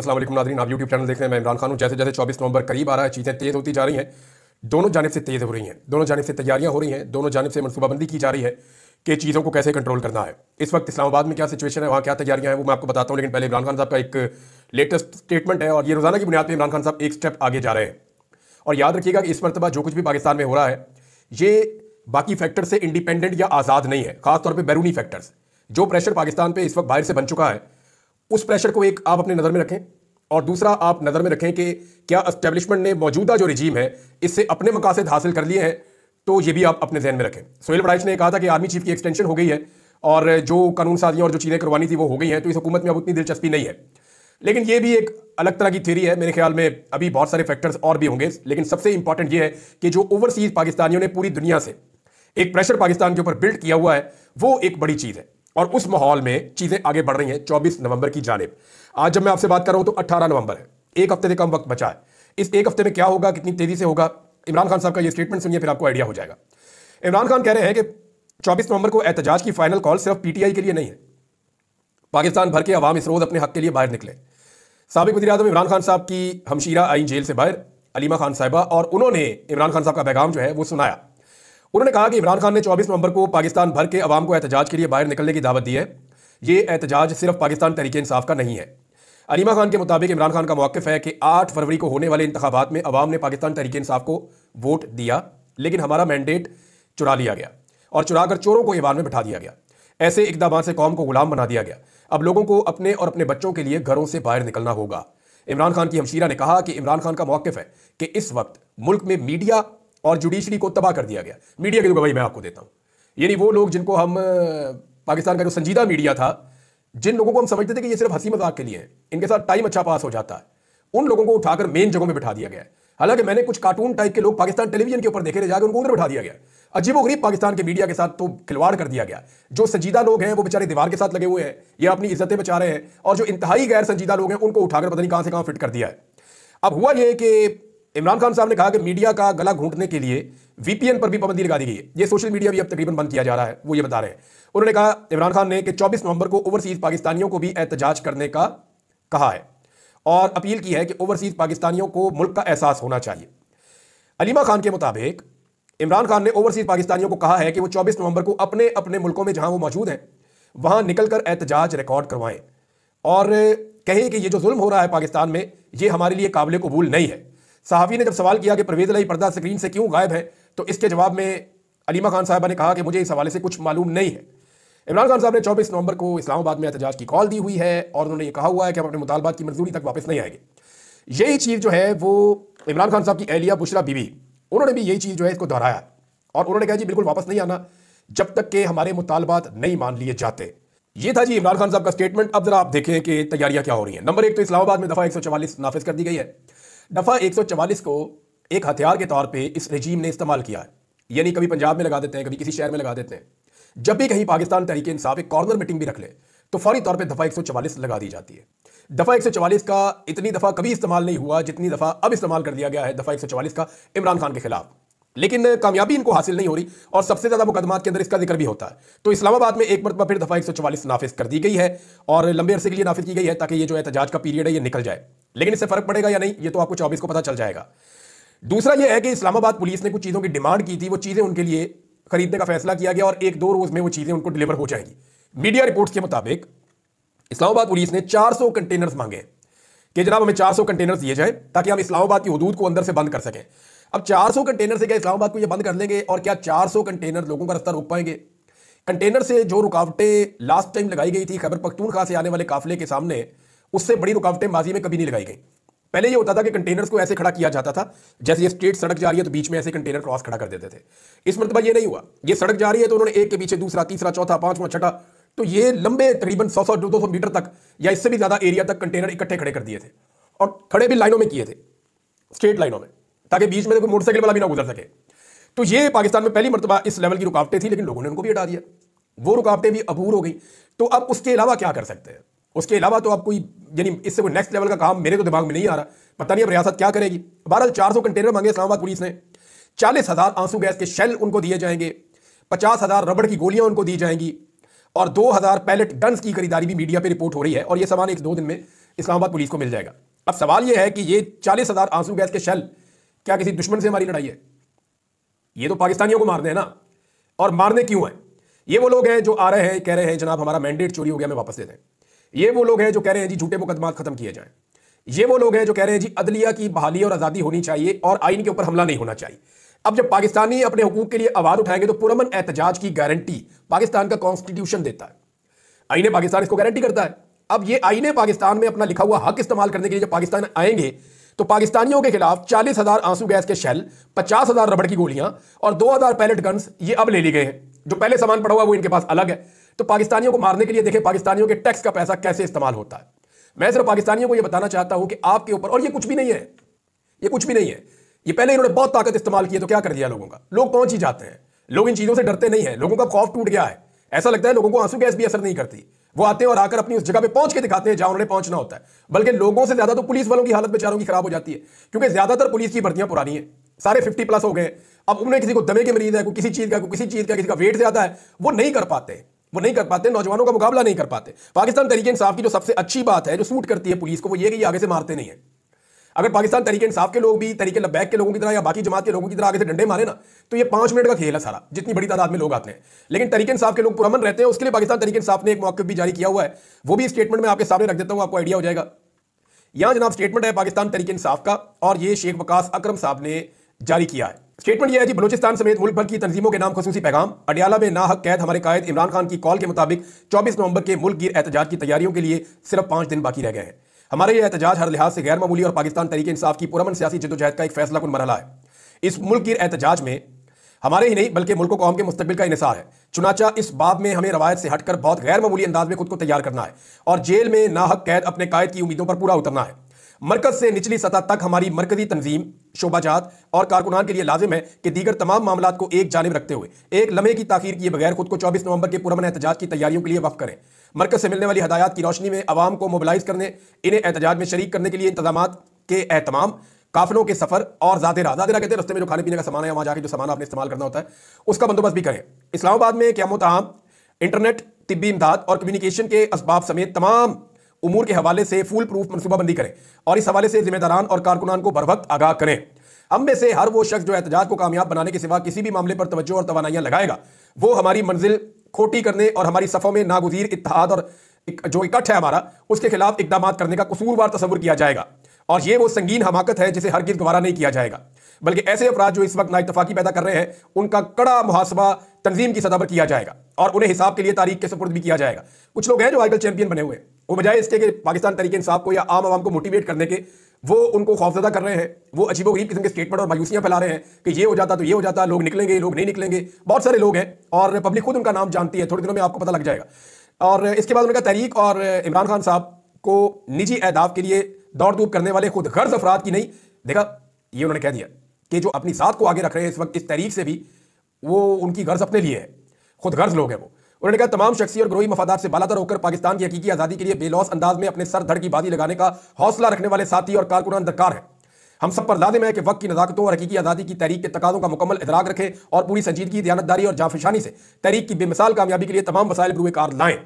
अस्सलाम वालेकुम नाज़रीन, आप यूट्यूब चैनल देख रहे हैं। मैं इमरान खान हूँ। जैसे जैसे 24 नवंबर करीब आ रहा है, चीज़ें तेज़ होती जा रही हैं। दोनों जानिब से तेज़ हो रही हैं, दोनों जानिब से तैयारियां हो रही हैं, दोनों जानिब से मनसूबाबंदी की जा रही है कि चीज़ों को कैसे कंट्रोल करना है। इस वक्त इस्लामाबाद में क्या सिचुएशन है, वहाँ क्या तैयारियां हैं, वो मैं आपको बताता हूँ। लेकिन पहले इमरान खान साहब का एक लेटेस्ट स्टेटमेंट है और ये रोज़ाना की बुनियाद पर इमरान खान साहब एक स्टेप आगे जा रहे हैं। और याद रखिएगा कि इस मरतबा जो कुछ भी पाकिस्तान में हो रहा है, ये बाकी फैक्टर से इंडिपेंडेंट या आज़ाद नहीं है, खासतौर पर बैरूनी फैक्टर्स। जो प्रेशर पाकिस्तान पे इस वक्त बाहर से बन चुका है, उस प्रेशर को एक आप अपने नज़र में रखें और दूसरा आप नज़र में रखें कि क्या एस्टेब्लिशमेंट ने मौजूदा जो रिजीम है इससे अपने मकासद हासिल कर लिए हैं, तो ये भी आप अपने जहन में रखें। सोहेल बड़ाइच ने कहा था कि आर्मी चीफ की एक्सटेंशन हो गई है और जो कानून साजियाँ और जो चीज़ें करवानी थी वो हो गई हैं, तो इस हुकूमत में अब उतनी दिलचस्पी नहीं है। लेकिन ये भी एक अलग तरह की थ्योरी है। मेरे ख्याल में अभी बहुत सारे फैक्टर्स और भी होंगे, लेकिन सबसे इंपॉर्टेंट ये है कि जो ओवरसीज पाकिस्तानियों ने पूरी दुनिया से एक प्रेशर पाकिस्तान के ऊपर बिल्ड किया हुआ है, वो एक बड़ी चीज़ है और उस माहौल में चीज़ें आगे बढ़ रही हैं 24 नवंबर की जानिब। आज जब मैं आपसे बात कर रहा हूं तो 18 नवंबर है, एक हफ्ते से कम वक्त बचा है। इस एक हफ्ते में क्या होगा, कितनी तेजी से होगा, इमरान खान साहब का ये स्टेटमेंट सुनिए, फिर आपको आइडिया हो जाएगा। इमरान खान कह रहे हैं कि 24 नवंबर को एहतजाज की फाइनल कॉल सिर्फ पीटीआई के लिए नहीं है, पाकिस्तान भर के अवाम इस रोज अपने हक के लिए बाहर निकले। साबिक वज़ीर-ए-आज़म इमरान खान साहब की हमशीरा आई जेल से बाहर, अलीमा खान साहिबा, और उन्होंने इमरान खान साहब का पैगाम जो है वो सुनाया। उन्होंने कहा कि इमरान खान ने 24 नवंबर को पाकिस्तान भर के अवाम को एहतजाज के लिए बाहर निकलने की दावत दी है। ये एहतजाज सिर्फ पाकिस्तान तहरीक इंसाफ का नहीं है। अलीमा खान के मुताबिक इमरान खान का मौक़िफ़ है कि 8 फरवरी को होने वाले इंतखाबात में अवाम ने पाकिस्तान तहरीक इंसाफ को वोट दिया, लेकिन हमारा मैंडेट चुरा लिया गया और चुरा कर चोरों को ईवान में बिठा दिया गया। ऐसे इक़दामात से कौम को गुलाम बना दिया गया। अब लोगों को अपने और अपने बच्चों के लिए घरों से बाहर निकलना होगा। इमरान खान की हमशीरा ने कहा कि इमरान खान का मौक़िफ़ है कि इस वक्त मुल्क में मीडिया और जुडिशरी को तबाह कर दिया गया। मीडिया की तो गवाही मैं आपको देता हूँ, यानी वो लोग जिनको हम पाकिस्तान का जो संजीदा मीडिया था, जिन लोगों को हम समझते थे कि ये सिर्फ हंसी मजाक के लिए है, इनके साथ टाइम अच्छा पास हो जाता है, उन लोगों को उठाकर मेन जगहों में बिठा दिया गया है। हालांकि मैंने कुछ कार्टून टाइप के लोग पाकिस्तान टेलीविजन के ऊपर देखे थे, जाकर उनको उधर बिठा दिया गया। अजीबोगरीब पाकिस्तान के मीडिया के साथ तो खिलवाड़ कर दिया गया। जो संजीदा लोग हैं वो बेचारे दीवार के साथ लगे हुए हैं, ये अपनी इज्जतें बचा रहे हैं, और जो इंतहाई गैर संजीदा लोग हैं उनको उठाकर पता नहीं कहां से कहां फिट कर दिया है। अब हुआ ये कि इमरान खान साहब ने कहा कि मीडिया का गला घूंटने के लिए वीपीएन पर भी पाबंदी लगा दी गई है। ये सोशल मीडिया भी अब तकरीबन बंद किया जा रहा है, वो ये बता रहे हैं। उन्होंने कहा, इमरान खान ने, कि 24 नवंबर को ओवरसीज पाकिस्तानियों को भी एहतजाज करने का कहा है और अपील की है कि ओवरसीज पाकिस्तानियों को मुल्क का एहसास होना चाहिए। अलीमा खान के मुताबिक इमरान खान ने ओवरसीज पाकिस्तानियों को कहा है कि वो 24 नवंबर को अपने अपने मुल्कों में जहां वो मौजूद हैं वहां निकलकर एहतजाज रिकॉर्ड करवाएं और कहें कि ये जो जुल्म हो रहा है पाकिस्तान में, ये हमारे लिए काबिल कबूल नहीं है। सहाफ़ी ने जब सवाल किया कि परवेज़ इलाही पर्दा स्क्रीन से क्यों गायब है, तो इसके जवाब में अलीमा खान साहबा ने कहा कि मुझे इस हवाले से कुछ मालूम नहीं है। इमरान खान साहब ने 24 नवंबर को इस्लामाबाद में एहतजाज की कॉल दी हुई है और उन्होंने ये कहा हुआ है कि हम अपने मुतालबात की मंजूरी तक वापस नहीं आएंगे। यही चीज़ जो है वो इमरान खान साहब की अहलिया बुशरा बीवी, उन्होंने भी यही चीज़ जो है इसको दोहराया और उन्होंने कहा जी बिल्कुल वापस नहीं आना जब तक कि हमारे मुतालबात नहीं मान लिए जाते। ये था जी इमरान खान साहब का स्टेटमेंट। अब जरा आप देखें कि तैयारियां क्या हो रही हैं। नंबर 1 तो इस्लामाबाद में दफ़ा 144 नाफिज कर दी गई है। दफ़ा 144 को एक हथियार के तौर पे इस रजीम ने इस्तेमाल किया है, यानी कभी पंजाब में लगा देते हैं, कभी किसी शहर में लगा देते हैं। जब भी कहीं पाकिस्तान तहरीक इंसाफ एक कॉर्नर मीटिंग भी रख ले तो फौरी तौर पे दफ़ा 144 लगा दी जाती है। दफ़ा 144 का इतनी दफ़ा कभी इस्तेमाल नहीं हुआ जितनी दफ़ा अब इस्तेमाल कर दिया गया है दफ़ा 144 का इमरान खान के खिलाफ, लेकिन कामयाबी इनको हासिल नहीं हो रही और सबसे ज़्यादा मुकदमात के अंदर इसका जिक्र भी होता है। तो इस्लामाबाद में एक मरतबा फिर दफ़ा 144 नाफिज कर दी गई है और लंबे अरसे के लिए नाफिज की गई है ताकि ये जो एहतजाज का पीरियड है ये निकल जाए। लेकिन इससे फ़र्क पड़ेगा या नहीं, ये तो आपको 24 को पता चल जाएगा। दूसरा ये है कि इस्लामाबाद पुलिस ने कुछ चीज़ों की डिमांड की थी, वो चीज़ें उनके लिए खरीदने का फैसला किया गया और 1-2 रोज़ में वो चीज़ें उनको डिलीवर हो जाएंगी। मीडिया रिपोर्ट्स के मुताबिक इस्लामाबाद पुलिस ने 400 कंटेनर्स मांगे कि जनाब हमें 400 कंटेनर्स दिए जाए ताकि हम इस्लामाबाद की हदूद को अंदर से बंद कर सकें। अब 400 कंटेनर से क्या इस्लामाबाद को ये बंद कर लेंगे और क्या 400 कंटेनर लोगों का रास्ता रोक पाएंगे? कंटेनर से जो रुकावटें लास्ट टाइम लगाई गई थी खैबर पख्तूनख्वा से आने वाले काफिले के सामने, उससे बड़ी रुकावटें माजी में कभी नहीं लगाई गई। पहले ये होता था कि कंटेनर्स को ऐसे खड़ा किया जाता था, जैसे ये स्ट्रेट सड़क जा रही है तो बीच में ऐसे कंटेनर क्रॉस खड़ा कर देते थे। इस मरतबा ये नहीं हुआ, ये सड़क जा रही है तो उन्होंने एक के पीछे दूसरा, तीसरा, चौथा, पांचवा, छठा, तो ये लंबे तकरीबन 100-200 मीटर तक या इससे भी ज्यादा एरिया तक कंटेनर इकट्ठे खड़े कर दिए थे और खड़े भी लाइनों में किए थे, स्ट्रेट लाइनों में, ताकि बीच में कोई मोटरसाइकिल वाला भी ना गुजर सके। तो ये पाकिस्तान में पहली मरतबा इस लेवल की रुकावटें थी, लेकिन लोगों ने उनको भी हटा दिया, वो रुकावटें भी अबूर हो गई। तो अब उसके अलावा क्या कर सकते हैं? उसके अलावा तो अब कोई, यानी इससे कोई नेक्स्ट लेवल का काम मेरे तो दिमाग में नहीं आ रहा। पता नहीं अब रियासत क्या करेगी। बहरहाल 400 कंटेनर मांगे इस्लामाबाद पुलिस ने, 40,000 आंसू गैस के शेल उनको दिए जाएंगे, 50,000 रबड़ की गोलियां उनको दी जाएंगी और 2,000 पैलेट गन्स की खरीदारी भी मीडिया पे रिपोर्ट हो रही है और ये सामान 1-2 दिन में इस्लामाबाद पुलिस को मिल जाएगा। अब सवाल यह है कि ये 40,000 आंसू गैस के शेल क्या किसी दुश्मन से हमारी लड़ाई है? ये तो पाकिस्तानियों को मारने हैं ना। और मारने क्यों है? ये वो लोग हैं जो आ रहे हैं, कह रहे हैं जनाब हमारा मैंडेट चोरी हो गया, हमें वापस दे दें। ये वो लोग हैं जो कह रहे हैं जी झूठे मुकदमा खत्म किए जाएं। ये वो लोग हैं जो कह रहे हैं जी अदलिया की बहाली और आज़ादी होनी चाहिए और आइन के ऊपर हमला नहीं होना चाहिए। अब जब पाकिस्तानी अपने हुकूक के लिए आवाज उठाएंगे तो पुरअमन एहतजाज की गारंटी पाकिस्तान का कॉन्स्टिट्यूशन देता है, आईने पाकिस्तान इसको गारंटी करता है। अब ये आईने पाकिस्तान में अपना लिखा हुआ हक इस्तेमाल करने के लिए जब पाकिस्तान आएंगे तो पाकिस्तानियों के खिलाफ 40,000 आंसू गैस के शेल, 50,000 रबड़ की गोलियां और 2,000 पैलेट गन्स ये अब ले ली गए हैं। जो पहले सामान पड़ा हुआ वो इनके पास अलग है। तो पाकिस्तानियों को मारने के लिए देखें पाकिस्तानियों के टैक्स का पैसा कैसे इस्तेमाल होता है। मैं सिर्फ पाकिस्तानियों को यह बताना चाहता हूं कि आपके ऊपर, और ये कुछ भी नहीं है, ये कुछ भी नहीं है, ये पहले इन्होंने बहुत ताकत इस्तेमाल की है तो क्या कर दिया लोगों का। लोग पहुंच ही जाते हैं, लोग इन चीजों से डरते नहीं है, लोगों का खौफ टूट गया है। ऐसा लगता है लोगों को आंसू गैस भी असर नहीं करती। वो आते हैं और आकर अपनी उस जगह पे पहुंच के दिखाते हैं जहां उन्होंने पहुंचना होता है। बल्कि लोगों से ज्यादा तो पुलिस वालों की हालत बेचारों की खराब हो जाती है, क्योंकि ज्यादातर पुलिस की भर्तियां पुरानी है, सारे 50+ हो गए। अब उन्हें किसी को दमे के मरीज है, कोई किसी चीज का, कोई किसी चीज का, किसी का वेट ज्यादा है, वो नहीं कर पाते, वो नहीं कर पाते, नौजवानों का मुकाबला नहीं कर पाते। पाकिस्तान तरीके इंसाफ की जो सबसे अच्छी बात है, जो सूट करती है पुलिस को, वो ये कि आगे से मारते नहीं है। अगर पाकिस्तान तरीके इंसाफ के लोग भी तरीके लब्बैक के लोगों की तरह या बाकी जमात के लोगों की तरह आगे से डंडे मारे ना, तो ये 5 मिनट का खेल है सारा, जितनी बड़ी तादाद में लोग आते हैं। लेकिन तरीके इंसाफ के लोग पुरअमन रहते हैं। उसके लिए पाकिस्तान तरीके इंसाफ ने एक मौक़िफ़ भी जारी किया हुआ है, वो भी स्टेटमेंट में आपके सामने रख देता हूं, आपको आइडिया हो जाएगा। यहां जनाब स्टेटमेंट है पाकिस्तान तरीके इंसाफ का, और ये शेख वकास अकरम साहब ने जारी किया है। स्टेटमेंट यह है जी, बलूचिस्तान समेत मुल्क भर की तंजीमों के नाम खसूसी पैगाम। अडियाला में नाहक कैद हमारे कायद इमरान खान की कॉल के मुताबिक 24 नवंबर के मुल्क गिर एहतजाज की तैयारियों के लिए सिर्फ 5 दिन बाकी रह गए हैं। हमारे ये एहतजाज हर लिहाज से गैर मामूली और पाकिस्तान तरीके इंसाफ की पुरअमन सियासी जद्दोजहद का एक फैसला कुन मरहला है। इस मुल्क गिर एहतजाज में हमारे ही नहीं बल्कि मुल्क कौम के मुस्तकबिल का इन्हिसार है। चुनाचा इस बाब में हमें रवायत से हटकर बहुत गैर मामूली अंदाज में खुद को तैयार करना है और जेल में नाहक कैद अपने कायद की उम्मीदों पर पूरा उतरना है। मरकज से निचली सतह तक हमारी मरकजी तंजीम, शोबाजात और कारकुनान के लिए लाजिम है कि दीगर तमाम मामलात को एक जानिब रखते हुए एक लम्हे की ताखीर किए बगैर खुद को 24 नवंबर के पुरअमन एहतजाज की तैयारियों के लिए वक्फ करें। मरकज से मिलने वाली हदायत की रोशनी में आवाम को मोबिलाइज करने, इन्हें एहतजाज में शरीक करने के लिए इंतजामात के एहतमाम, काफिलों के सफर और ज़ादिरा कहते हैं रस्ते में जो खाने पीने का सामान है, वहां जाकर जो सामान आपने इस्तेमाल करना होता है, उसका बंदोबस्त भी करें। इस्लामाबाद में क़यामत आम, इंटरनेट, तिब्बी इमदाद और कम्युनिकेशन के असबाब समेत तमाम उमूर के हवाले से फूल प्रूफ मनसूबाबंदी करें और इस हवाले से जिम्मेदारान और कारकुनान को बरवक्त आगाह करें। हम में से हर वो शख्स जो एहतजाज को कामयाब बनाने के सिवा किसी भी मामले पर तवज्जो और तवानाइयां लगाएगा, वो हमारी मंजिल खोटी करने और हमारी सफ़ों में नागुज़ीर इत्तेहाद और जो इकट्ठ है हमारा, उसके खिलाफ इकदाम करने का कसूरवार तस्वुर किया जाएगा। और ये वो संगीन हमाकत है जिसे हरगिज़ गवारा नहीं किया जाएगा, बल्कि ऐसे अफराद जो इस वक्त नाइतफाकी पैदा कर रहे हैं, उनका कड़ा मुहासबा तंजीम की सतह पर किया जाएगा और उन्हें हिसाब के लिए तारीख के सुपुर्द भी किया जाएगा। कुछ लोग हैं जो आजकल चैंपियन बने हुए हैं, वो बजाय इसके कि पाकिस्तान तरीके इंसाफ को या आम आवाम को मोटिवेट करने के, वो उनको खौफजदा कर रहे हैं। वो अजीबोगरीब किस्म के स्टेटमेंट और मायूसियां फैला रहे हैं कि ये हो जाता तो ये हो जाता, लोग निकलेंगे, लोग नहीं निकलेंगे। बहुत सारे लोग हैं और पब्लिक खुद उनका नाम जानती है, थोड़े दिनों में आपको पता लग जाएगा। और इसके बाद उन्होंने कहा तहरीक और इमरान खान साहब को निजी अहदाफ के लिए दौड़ धूप करने वाले खुद गर्ज अफराद की नहीं। देखा, ये उन्होंने कह दिया कि जो अपनी जात को आगे रख रहे हैं इस वक्त इस तहरीक से भी, वो उनकी गर्ज अपने लिए है, खुद गर्ज लोग हैं वो। उन्होंने कहा तमाम शख्सी और ग्रोही मफादात से बालातर होकर पाकिस्तान की हकीकी आज़ादी के लिए बेलौस अंदाज में अपने सर धड़ की बाजी लगाने का हौसला रखने वाले साथी और कारकुनान दरकार है। हम सब पर लाजिम है कि वक्त की नज़ाकतों और हकीकी आज़ादी की तहरीक के तकाज़ों का मुकम्मल इदराक रखें और पूरी संजीदगी, दयानतदारी और जाफिशानी से तहरीक की बेमिसाल कामयाबी के लिए तमाम वसाइल बरूए कार लाएं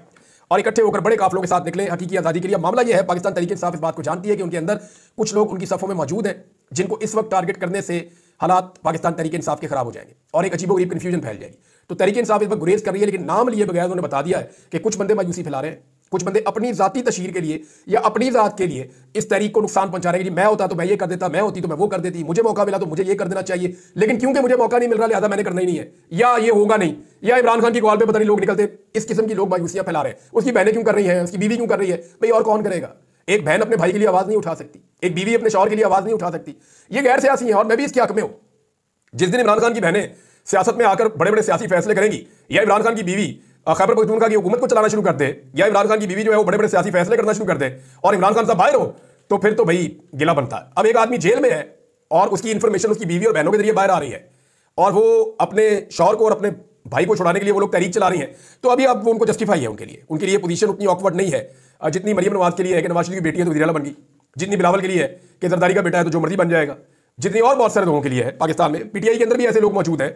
और इकट्ठे होकर बड़े काफिलों के साथ निकलें हकीकी आज़ादी के लिए। मामला यह है, पाकिस्तान तहरीक इंसाफ इस बात को जानती है कि उनके अंदर कुछ लोग उनकी सफ़ों में मौजूद हैं जिनको इस वक्त टारगेट करने से हालात पाकिस्तान तहरीक इंसाफ के खराब हो जाएंगे और एक अजीबोगरीब कन्फ्यूजन फैल जाएगी। तो तहरीक इंसाफ इस वक्त गुरेज कर रही है, लेकिन नाम लिए बगैर उन्होंने बता दिया है कि कुछ बंदे मायूसी फैला रहे हैं, कुछ बंदे अपनी जाती तशहीर के लिए या अपनी जात के लिए इस तहरीक को नुकसान पहुंचा रहे हैं। मैं होता तो मैं ये कर देता, मैं होती तो मैं वो कर देती, मुझे मौका मिला तो मुझे ये कर देना चाहिए, लेकिन क्योंकि मुझे मौका नहीं मिल रहा लिहाजा मैंने करना ही नहीं है, या ये होगा नहीं, या इमरान खान की कॉल पे पता नहीं लोग निकलते। इस किस्म की लोग मायूसियां फैला रहे हैं। उसकी बहनें क्यों कर रही हैं, उसकी बीवी क्यों कर रही है? भाई और कौन करेगा? एक बहन अपने भाई के लिए आवाज नहीं उठा सकती, एक बीवी अपने शौहर के लिए आवाज नहीं उठा सकती। ये गैर सियासी है और मैं भी इसके हक में हूं। जिस दिन इमरान खान की बहनें सियासत में आकर बड़े बड़े सियासी फैसले करेंगी, या इमरान खान की बीवी खैबर पख्तूनख्वा की हुकूमत को चलाना शुरू कर दे, या इमरान खान की बीवी जो है वो बड़े बड़े सियासी फैसले करना शुरू कर दे और इमरान खान साहब बाहर हो, तो फिर तो भाई गिला बनता है। अब एक आदमी जेल में है और उसकी इंफॉर्मेशन उसकी बीवी और बहनों के जरिए बाहर आ रही है और वो अपने शौहर को और अपने भाई को छुड़ाने के लिए वो लोग तहरीक चला रही हैं, तो अभी अब वो उनको जस्टिफाई है उनके लिए पोजीशन उतनी ऑकवर्ड नहीं है जितनी मरियम नवाज के लिए है कि नवाज शरीफ की बेटी है तो वज़ीर आला बन गई, जितनी बिलावल के लिए है कि जरदारी का बेटा है तो जो मर्जी बन जाएगा, जितनी और बहुत सारे लोगों के लिए है। पाकिस्तान में पीटीआई के अंदर भी ऐसे लोग मौजूद हैं।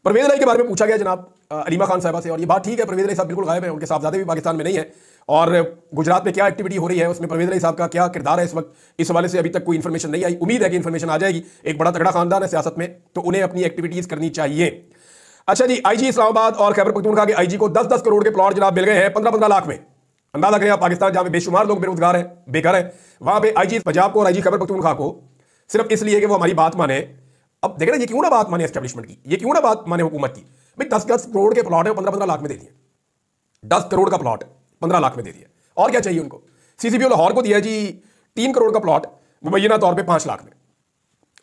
परवेज इलाही के बारे में पूछा गया जनाब अलीमा खान साहबा से, और ये बात ठीक है, परवेज इलाही साहब बिल्कुल गायब है, उनके साहबजादे भी पाकिस्तान में नहीं है, और गुजरात में क्या एक्टिविटी हो रही है उसमें परवेज इलाही साहब का क्या किरदार है इस वक्त, इस हवाले से अभी तक कोई इन्फॉर्मेशन नहीं आई। उम्मीद है कि इन्फॉर्मेशन आ जाएगी। एक बड़ा तगड़ा खानदान है सियासत में, तो उन्हें अपनी एक्टिविटीज करनी चाहिए। अच्छा जी, आईजी इस्लामाबाद और खैबर पख्तूनख्वा के आईजी को 10-10 करोड़ के प्लॉट जनाब मिल गए हैं 15-15 लाख में। अंदाजा करें आप, पाकिस्तान जहां पे बेशुमार लोग बेरोजगार हैं, बेकार हैं, वहां पे आईजी पंजाब को और आईजी खैबर पख्तूनख्वा को सिर्फ इसलिए कि वो हमारी बात माने। अब देख रहे हैं ये क्यों ना बात माने एस्टेब्लिशमेंट की, ये क्यों ना बात माने हुकूमत की। भाई 10-10 करोड़ के प्लॉट है 15-15 लाख में दे दिए, 10 करोड़ का प्लॉट 15 लाख में दे दिया, और क्या चाहिए उनको। सीसीपीओ लाहौर को दिया जी 3 करोड़ का प्लॉट मुबैना तौर पर 5 लाख में,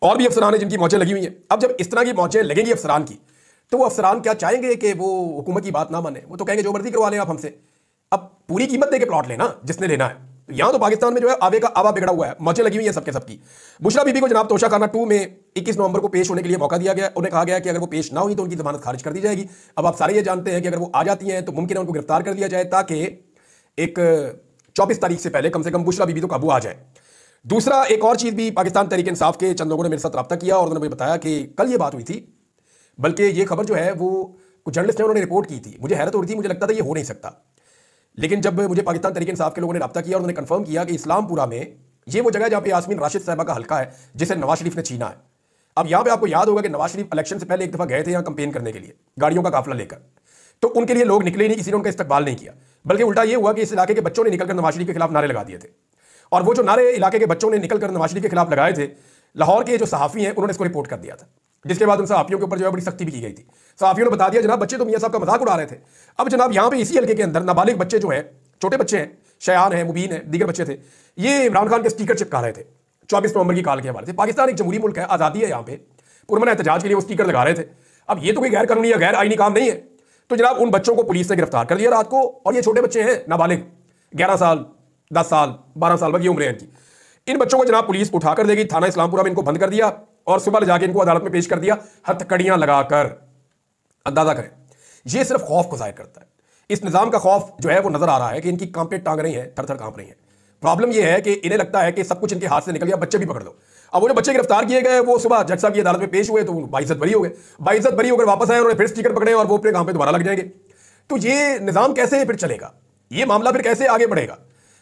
और भी अफसरान है जिनकी मौजें लगी हुई हैं। अब जब इस तरह की मौजें लगेंगी अफसरान की, तो वो अफसरान क्या चाहेंगे कि वो हुकूमत की बात ना माने, वो तो कहेंगे जो मर्जी करवा लें आप हमसे, अब पूरी कीमत दे के प्लॉट लेना जिसने लेना है। तो यहां तो पाकिस्तान में जो है आवे का आवा बिगड़ा हुआ है, मौजें लगी हुई है सबके सबकी। बुशरा बीबी को जनाब तोशाखाना 2 में 21 नवंबर को पेश होने के लिए मौका दिया गया। उन्हें कहा गया कि अगर वो पेश ना हुई तो उनकी जमानत खारिज कर दी जाएगी। अब आप सारे ये जानते हैं कि अगर वो आ जाती हैं तो मुमकिन है उनको गिरफ्तार कर लिया जाए, ताकि एक 24 तारीख से पहले कम से कम बुशरा बीबी तो काबू आ जाए। दूसरा एक और चीज़ भी, पाकिस्तान तहरीक इंसाफ के चंद लोगों ने मेरे साथ रब्ता किया और उन्होंने मुझे बताया कि कल ये बात हुई थी, बल्कि ये खबर जो है वो कुछ जर्नलिस्ट ने उन्होंने रिपोर्ट की थी। मुझे हैरत हो रही थी, मुझे लगता था ये हो नहीं सकता, लेकिन जब मुझे पाकिस्तान तहरीक इंसाफ के लोगों ने रब्ता किया और उन्होंने कंफर्म किया कि इस्लामपुरा में ये वो जगह है जहाँ पे यास्मीन राशिद साहबा का हल्का है, जिसे नवाज शरीफ ने छीना है। अब यहाँ पे आपको याद होगा कि नवाज शरीफ इलेक्शन से पहले एक दफ़ा गए थे यहाँ कंपेन करने के लिए गाड़ियों का काफिला लेकर, तो उनके लिए लोग निकले नहीं, किसी ने उनका इस्तकबाल नहीं किया, बल्कि उल्टा ये हुआ कि इस इलाके के बच्चों ने निकलकर नवाज शरीफ के खिलाफ नारे लगा दिए थे। और वो जो नारे इलाके के बच्चों ने निकलकर नवाज शरीफ के खिलाफ लगाए थे, लाहौर के जो सहाफ़ी हैं उन्होंने इसको रिपोर्ट कर दिया था, जिसके बाद उन सहाफ़ियों के ऊपर जो है बड़ी सख्ती भी की गई थी। सहाफ़ियों ने बता दिया जनाब बच्चे तो मियां साहब का मजाक उड़ा रहे थे। अब जनाब यहाँ पे इसी हल्के के अंदर नाबालिग बच्चे जो हैं, छोटे बच्चे हैं, शयान हैं, मुबीन हैं, दीगर बच्चे थे, ये इमरान खान के स्टीकर चिपका रहे थे 24 नवंबर की काल के हवाले से। पाकिस्तान एक जमहूरी मुल्क है, आज़ादी है, यहाँ पे पुरअमन एहतजाज के लिए वो स्टीकर लगा रहे थे। अब ये तो कोई गैर कानूनी या गैर आईनी काम नहीं है। तो जनाब उन बच्चों को पुलिस ने गिरफ्तार कर लिया रात को, और ये छोटे बच्चे हैं नाबालिग, 11 साल 10 साल 12 साल की उम्र है इनकी। इन बच्चों को जनाब पुलिस उठाकर देगी, थाना इस्लामपुरा में इनको बंद कर दिया और सुबह जाके इनको अदालत में पेश कर दिया हथकड़ियां लगाकर। अंदाजा करें, ये सिर्फ खौफ को जाहिर करता है। इस निजाम का खौफ जो है वो नजर आ रहा है कि इनकी कांपे टांग रही हैं, थर थर कांप रही हैं। प्रॉब्लम ये है कि इन्हें लगता है कि सब कुछ इनके हाथ से निकल गया, बच्चे भी पकड़ लो। अब वो जो बच्चे गिरफ्तार किए गए वो सुबह जज साहब की अदालत में पेश हुए तो बाइज्जत बरी हो गए, बाइज्जत बरी होकर वापस आए, उन्होंने फिर स्टीकर पकड़े और वो अपने काम पे दोबारा लग जाएंगे। तो ये निजाम कैसे फिर चलेगा, ये मामला फिर कैसे आगे बढ़ेगा।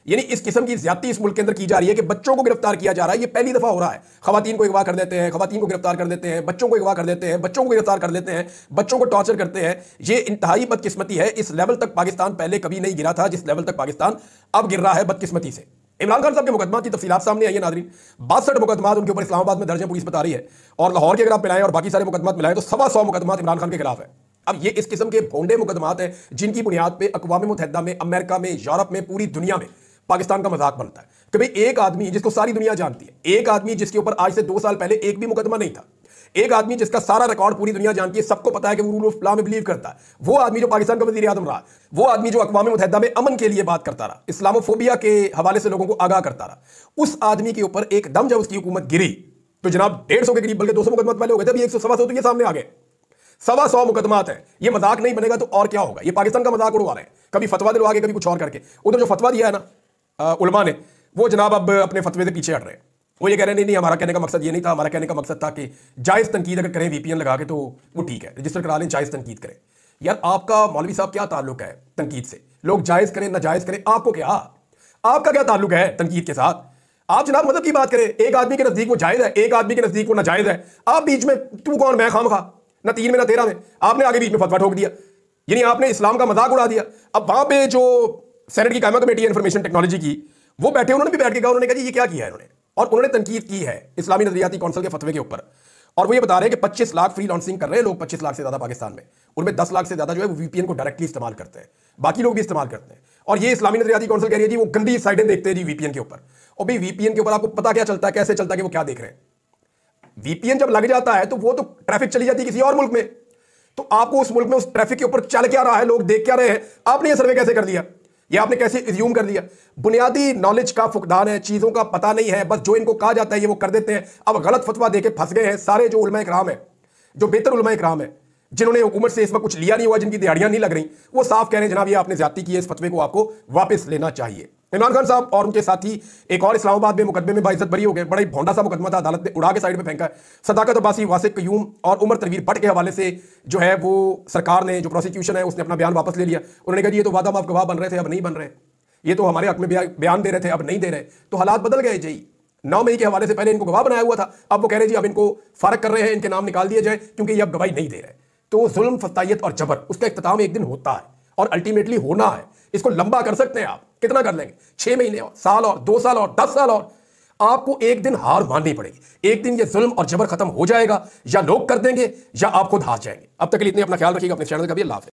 यानी इस किस्म की ज्यादती इस मुल्क के अंदर की जा रही है कि बच्चों को गिरफ्तार किया जा रहा है। ये पहली दफा हो रहा है। खवातीन को अगवा कर देते हैं, खवातीन को गिरफ्तार कर देते हैं, बच्चों को अगवा कर देते हैं, बच्चों को गिरफ्तार कर देते हैं, बच्चों को टॉर्चर करते हैं। ये इंतहाई बदकिस्मती है। इस लेवल तक पाकिस्तान पहले कभी नहीं गिरा था जिस लेवल तक पाकिस्तान अब गिर रहा है बदकिस्मती से। इमरान खान साहब के मुकदमा की तफसीलात सामने आई है नाज़रीन। 62 मुकदमा उनके ऊपर इस्लामाबाद में दर्ज है, पुलिस बता रही है, और लाहौर के अगर आप मिलाएं और बाकी सारे मुकदमा मिलाएं तो 125 मुकदमा इमरान खान के खिलाफ है। अब ये इस किस्म के भोंडे मुकदमात हैं जिनकी बुनियाद पे अक़वाम मुत्तहिदा में, अमेरिका में, यूरोप में, पूरी दुनिया में पाकिस्तान का मजाक बनता है कि भाई एक आदमी जिसको सारी दुनिया जानती है, एक आदमी जिसके ऊपर आज से 2 साल पहले एक भी मुकदमा नहीं था, एक आदमी जिसका सारा रिकॉर्ड पूरी दुनिया जानती है, सबको पता है कि वो रूल ऑफ लॉ में बिलीव करता है, वो आदमी जो पाकिस्तान का वज़ीर आज़म रहा, वो आदमी जो अक़वाम मुत्तहिदा में अमन के लिए बात करता रहा, इस्लामोफोबिया के हवाले से लोगों को आगाह करता रहा, उस आदमी के ऊपर एकदम जब उसकी हुकूमत गिरी तो जनाब 150 के करीब बल्कि 200 मुकदमा पहले हो गए थे, अभी 100 तो ये सामने आ गए। 125 मुकदमात हैं। ये मजाक नहीं बनेगा तो और क्या होगा। ये पाकिस्तान का मजाक उड़वा रहे हैं, कभी फतवा दिलवा के, कभी कुछ और करके। उधर जो फतवा दिया है ना उलमा ने, वो जनाब अब अपने फतवे से पीछे हट रहे हैं। वो ये कह रहे हैं नहीं हमारा कहने का मकसद ये नहीं था, हमारा कहने का मकसद था कि जायज़ तनकीद अगर करें वीपीएन लगा के तो वो ठीक है, रजिस्टर करा लें, जायज़ तनकीद करें। यार आपका मौलवी साहब क्या ताल्लुक है तनकीद से? लोग जायज़ करें नाजायज़ करें, आपको क्या, आपका क्या ताल्लुक है तनकीद के साथ? आप जनाब मतलब की बात करें, एक आदमी के नजदीक वो जायज़ है, एक आदमी के नजदीक वो नाजायज़ है, आप बीच में तू कौन मैं खामखा, ना 3 में ना 13 में, आपने आगे बीच में फतवा ठोक दिया। यानी आपने इस्लाम का मजाक उड़ा दिया। अब वहां पे जो सेनेट की कायमा कमेटी है इंफॉर्मेशन टेक्नोलॉजी की, वो बैठे, उन्होंने भी बैठ के कहा, उन्होंने कहा जी ये क्या किया है इन्होंने, और उन्होंने तनकीद की है इस्लामी नजरियाती कौंसिल के फतवे के ऊपर। और वो ये बता रहे हैं कि 25 लाख फ्री लॉन्सिंग कर रहे हैं लोग, 25 लाख से ज्यादा पाकिस्तान में, उनमें 10 लाख से ज्यादा जो है वो वीपीएन को डायरेक्टली इस्तेमाल करते हैं, बाकी लोग भी इस्तेमाल करते हैं। और ये इस्लामी नजरियाती कौंसिल कह रही है जी वो गंदी साइडें देखते हैं जी वीपीएन के ऊपर। और भाई वीपीएन के ऊपर आपको पता क्या चलता है, कैसे चलता है कि वो क्या देख रहे हैं? वीपीएन जब लग जाता है तो वो तो ट्रैफिक चली जाती है किसी और मुल्क में, तो आपको उस मुल्क में उस ट्रैफिक के ऊपर चल क्या रहा है, लोग देख क्या रहे हैं, आपने ये सर्वे कैसे कर दिया, ये आपने कैसे इज्यूम कर दिया? बुनियादी नॉलेज का फुकदान है, चीजों का पता नहीं है, बस जो इनको कहा जाता है ये वो कर देते हैं। अब गलत फतवा देके फंस गए हैं सारे जो उलमा इकराम है, जो बेहतर उलमा इकराम है, जिन्होंने हुकूमत से इस वक्त कुछ लिया नहीं हुआ, जिनकी दिहाड़ियां नहीं लग रही, वो साफ कह रहे हैं जनाब ये आपने ज्यादती की है, इस फतवे को आपको वापस लेना चाहिए। इमरान खान साहब और उनके साथी एक और इस्लामाबाद में मुकदमे में बाइज्जत बरी हो गए। बड़ा ही भोंडा सा मुकदमा था, अदालत ने उड़ा के साइड में फेंका है। सदाकत अब्बासी, वासिक कयूम और उमर तनवीर भट्ट के हवाले से जो है वो सरकार ने, जो प्रोसिक्यूशन है उसने अपना बयान वापस ले लिया। उन्होंने कहा जी ये तो वादा माफ गवाह बन रहे थे, अब नहीं बन रहे, ये तो हमारे हक में बयान दे रहे थे, अब नहीं दे रहे। तो हालात बदल गए जी। 9 मई के हवाले से पहले इनको गवाह बनाया हुआ था, अब वो कह रहे जी अब इनको फारग कर रहे हैं, इनके नाम निकाल दिए जाए क्योंकि ये अब गवाही नहीं दे रहे। तो जुल्म, फतायत और जबर, उसका इख्तिताम एक दिन होता है और अल्टीमेटली होना है। इसको लंबा कर सकते हैं आप, कितना कर लेंगे? 6 महीने और, साल और, 2 साल और, 10 साल और। आपको एक दिन हार माननी पड़ेगी। एक दिन ये जुल्म और जबर खत्म हो जाएगा, या लोग कर देंगे या आप खुद हार जाएंगे। अब तक के लिए इतने, अपना ख्याल रखिएगा, अपने चैनल का भी। अल्लाह हाफ़िज़।